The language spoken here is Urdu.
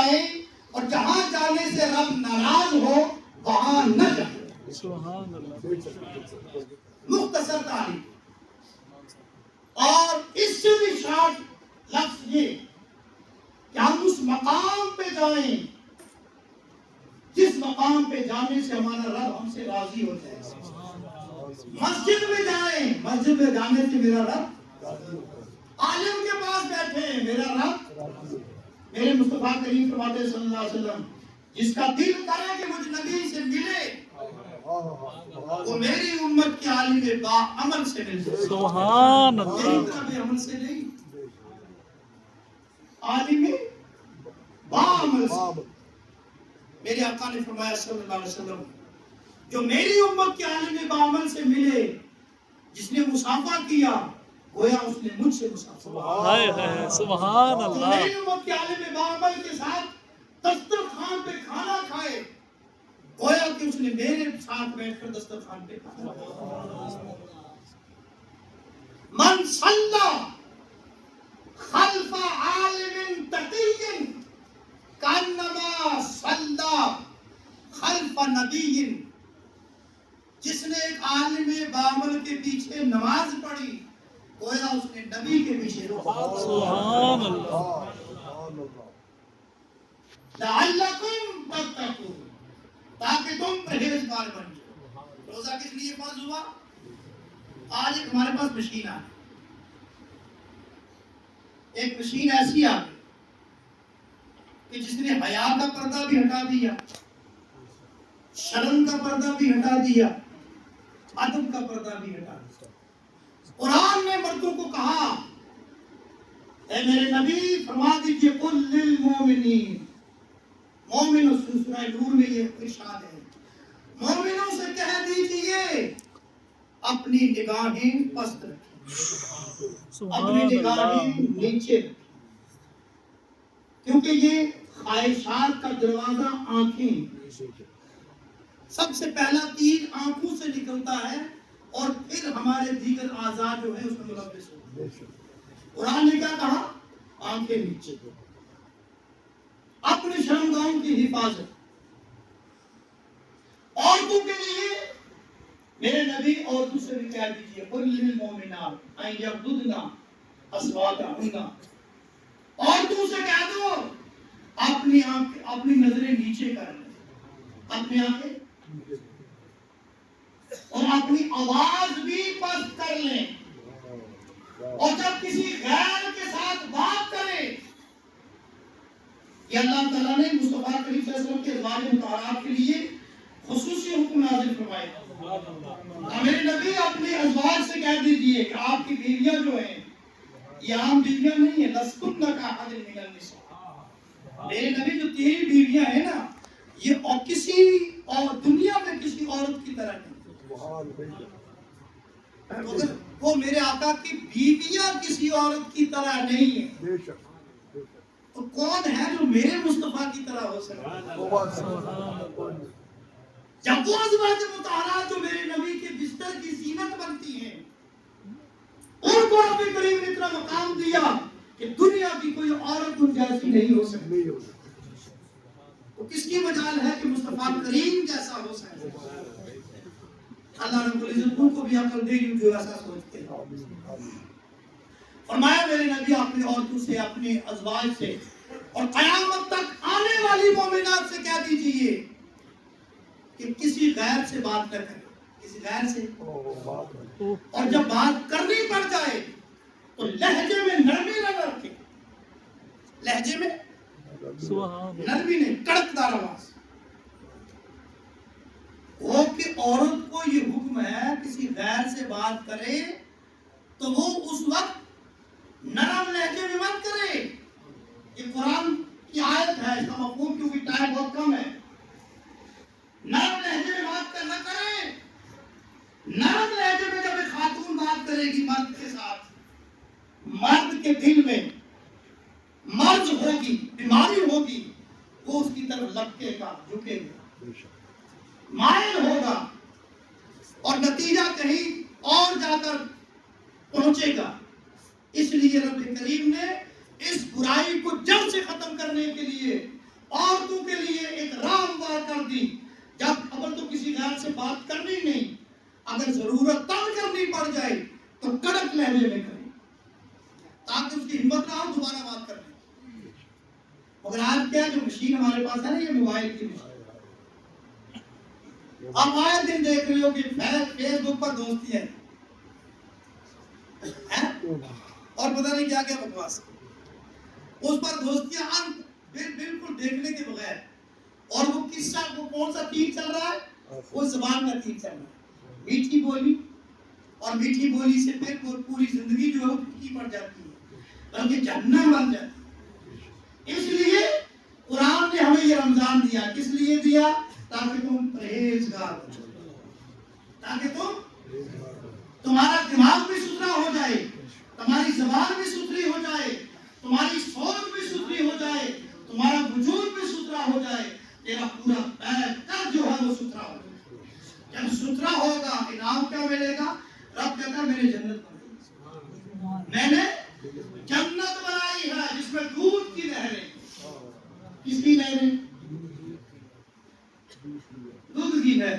جائیں اور جہاں جانے سے رب ناراض ہو وہاں نہ جائیں۔ سبحان اللہ۔ مختصر تعلیم، اور اس سے بھی شارٹ لفظ یہ کہ ہم اس مقام پہ جائیں جس مقام پہ جانے سے ہمارا رب ہم سے راضی ہو جائے۔ مسجد میں جائیں، مسجد میں جانے سے میرا رب، عالم کے پاس بیٹھے ہیں میرا رب، میرے مصطفیٰ کریم فرماتے ہیں صلی اللہ علیہ وسلم جس کا دل کرے کہ مجھ نبی سے ملے وہ میری امت کے عالم با عمل سے مل جائے۔ سبحان اللہ۔ میری طرح بے عمل سے نہیں، عالم با عمل سے۔ میرے آقا نے فرمایا صلی اللہ علیہ وسلم جو میری امت کے عالم با عمل سے ملے، جس نے مصافحہ کیا گویا اس نے مجھ سے مصافحہ۔ ہائے ہائے سبحان جو اللہ۔ میری امت کے عالم با عمل کے ساتھ دسترخوان پہ کھانا کھائے گویا کہ اس نے میرے ساتھ بیٹھ کر دسترخوان پہ کھانا کھایا۔ من صلی خلف عالم تقی کانما صلی خلف نبی، جس نے ایک عالم بعمل کے پیچھے نماز پڑھی گویا اس نے نبی کے پیچھے سبحان اللہ۔ لعلکم تتقون، تاکہ تم پرہیزگار بن جاؤ۔ روزہ کس لیے فرض ہوا؟ آج ایک ہمارے پاس مشین آ گئی، ایک مشین ایسی آ گئی کہ جس نے حیا کا پردہ بھی ہٹا دیا، شرم کا پردہ بھی ہٹا دیا، ادب کا پردہ بھی ہٹا دیا۔ قرآن نے مردوں کو کہا اے میرے نبی فرما دیجئے قل للمؤمنین، مومنوں سے، سورہ نور میں یہ ارشاد ہے، مومنوں سے کہہ دیجئے اپنی نگاہیں پست رکھیں، اپنی نگاہیں نیچے رکھیں، کیونکہ یہ خواہشات کا دروازہ آنکھیں، سب سے پہلا تیر آنکھوں سے نکلتا ہے اور پھر ہمارے دیگر اعضاء جو ہیں اس میں ملوث ہوتے ہیں۔ قرآن نے کیا کہا؟ آنکھیں نیچے، اپنی شرمگاہوں کی حفاظت۔ عورتوں کے لیے میرے نبی عورتوں سے بھی کہہ دیجئے قل للمؤمنات ان یغضضن اصواتہن، عورتوں سے کہہ دو اپنی نظریں نیچے کر لیں، اپنی آنکھیں اور اپنی آواز بھی پست کر لیں، اور جب کسی غیر کے ساتھ بات کریں، یہ اللہ تعالیٰ نے مصطفیٰ کریم صلی اللہ علیہ وسلم کے ازواج مطہرات کے لیے خصوصی حکم نازل فرمائے۔ میرے نبی اپنے ازواج سے کہہ دیجئے کہ آپ کی بیویاں جو ہیں یہ عام بیویاں نہیں ہیں، لستن کاحد من النساء، میرے نبی جو تیری بیویاں ہیں نا یہ اور کسی اور دنیا میں کسی عورت کی طرح نہیں، وہ میرے آقا کی بیویاں کسی عورت کی طرح نہیں ہیں، تو کون ہے جو میرے مصطفیٰ کی طرح ہو سکتا؟ جب وہ ازواج مطہرات جو میرے نبی کے بستر کی زینت بنتی ہیں ان کو رب کریم نے اتنا مقام دیا کہ دنیا کی کوئی عورت ان جیسی نہیں ہو سکتی، تو کس کی مجال ہے کہ مصطفیٰ کریم جیسا ہو سکے؟ اللہ رب العزت ان کو بھی عقل دے گی جو ایسا سوچتے ہیں۔ فرمایا میرے نبی اپنی عورتوں سے، اپنے ازواج سے اور قیامت تک آنے والی مومنات سے کہہ دیجئے کہ کسی غیر سے بات نہ کریں، کسی غیر سے، اور جب بات کرنی پڑ جائے تو لہجے میں نرمی نہ رکھیں، لہجے میں نرمی نہیں، کڑکدار آواز۔ وہ کہ عورت کو یہ حکم ہے کسی غیر سے بات کرے تو وہ اس وقت نرم لہجے میں مت کرے، یہ قرآن کی آیت ہے، اس کا مفہوم کیونکہ ٹائم بہت کم ہے، نرم لہجے میں بات نہ کریں۔ نرم لہجے میں جب ایک خاتون بات کرے گی مرد کے ساتھ، مرد کے دل میں مرض ہوگی، بیماری ہوگی، وہ اس کی طرف لپکے گا، جھکے گا، مائل ہوگا اور نتیجہ کہیں اور جا کر پہنچے گا۔ اس لیے رب کریم نے اس برائی کو جڑ سے ختم کرنے کے لیے عورتوں کے لیے ایک راہ ہموار کر دی. جب اول تو کسی غیر سے بات کرنی نہیں، اگر ضرورت تب کرنی پڑ جائے تو کڑک لہجے میں کریں تاکہ اس کی ہمت نہ ہو دوبارہ بات کرنے. مگر آج کیا جو مشین ہمارے پاس ہے نا، یہ موبائل کی مشین، آپ آئے دن دیکھ رہے ہو کہ فیس بک پر دوستی ہے اور پتہ نہیں کیا کیا بکواس، اس پر دوستیاں بالکل دیکھنے کے بغیر. اور وہ قصہ وہ کون سا تیر چل رہا ہے؟ وہ زبان کا تیر چل رہا ہے، میٹھی بولی. اور میٹھی بولی سے پھر پوری زندگی جو ہے وہ پھیکی پڑ جاتی ہے، بلکہ جہنم بن جاتی ہے. اس لیے قرآن نے ہمیں یہ رمضان دیا. کس لیے دیا؟ تاکہ تم پرہیزگار ہو، تاکہ تمہارا دماغ بھی ستھرا ہو جائے، تمہاری زبان بھی ستھری ہو جائے، تمہاری سوچ بھی ستھری ہو جائے، تمہارا وجود بھی ستھرا ہو جائے، تیرا پورا بیٹھ جو ہے وہ ستھرا ہو جائے. جب ستھرا ہوگا انعام کیا ملے گا؟ رب کہتا ہے میں نے جنت بنائی، میں نے جنت بنائی ہے جس میں دودھ کی نہریں. کس کی نہریں؟ دودھ کی نہر.